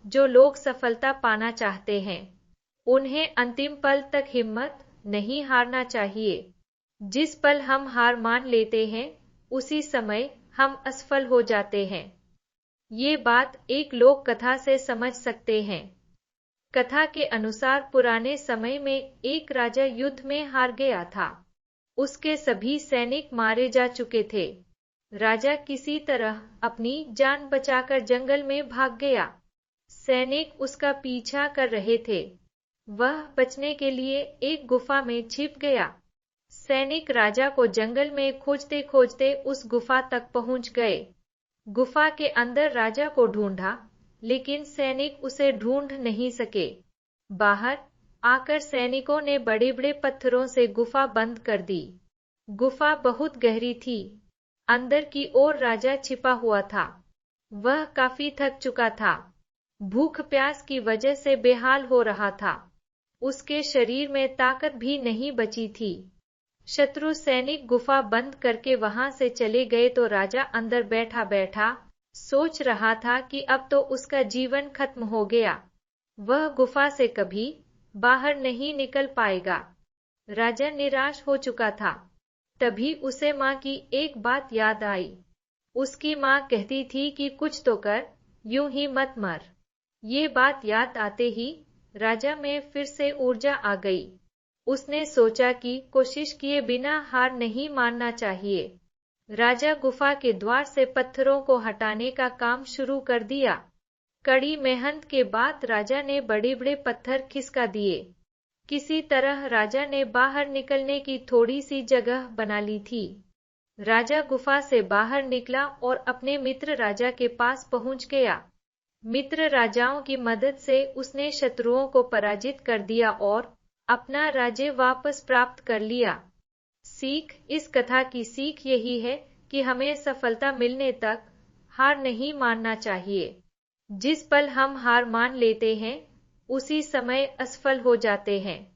जो लोग सफलता पाना चाहते हैं उन्हें अंतिम पल तक हिम्मत नहीं हारना चाहिए। जिस पल हम हार मान लेते हैं उसी समय हम असफल हो जाते हैं। ये बात एक लोक कथा से समझ सकते हैं। कथा के अनुसार पुराने समय में एक राजा युद्ध में हार गया था। उसके सभी सैनिक मारे जा चुके थे। राजा किसी तरह अपनी जान बचाकर जंगल में भाग गया। सैनिक उसका पीछा कर रहे थे। वह बचने के लिए एक गुफा में छिप गया। सैनिक राजा को जंगल में खोजते खोजते उस गुफा तक पहुंच गए। गुफा के अंदर राजा को ढूंढा, लेकिन सैनिक उसे ढूंढ नहीं सके। बाहर आकर सैनिकों ने बड़े बड़े पत्थरों से गुफा बंद कर दी। गुफा बहुत गहरी थी। अंदर की ओर राजा छिपा हुआ था। वह काफी थक चुका था। भूख प्यास की वजह से बेहाल हो रहा था। उसके शरीर में ताकत भी नहीं बची थी। शत्रु सैनिक गुफा बंद करके वहां से चले गए तो राजा अंदर बैठा बैठा सोच रहा था कि अब तो उसका जीवन खत्म हो गया। वह गुफा से कभी बाहर नहीं निकल पाएगा। राजा निराश हो चुका था। तभी उसे माँ की एक बात याद आई। उसकी माँ कहती थी कि कुछ तो कर, यूं ही मत मर। ये बात याद आते ही राजा में फिर से ऊर्जा आ गई। उसने सोचा कि कोशिश किए बिना हार नहीं मानना चाहिए। राजा गुफा के द्वार से पत्थरों को हटाने का काम शुरू कर दिया। कड़ी मेहनत के बाद राजा ने बड़े बड़े पत्थर खिसका दिए। किसी तरह राजा ने बाहर निकलने की थोड़ी सी जगह बना ली थी। राजा गुफा से बाहर निकला और अपने मित्र राजा के पास पहुंच गया। मित्र राजाओं की मदद से उसने शत्रुओं को पराजित कर दिया और अपना राज्य वापस प्राप्त कर लिया। सीख, इस कथा की सीख यही है कि हमें सफलता मिलने तक हार नहीं मानना चाहिए। जिस पल हम हार मान लेते हैं उसी समय असफल हो जाते हैं।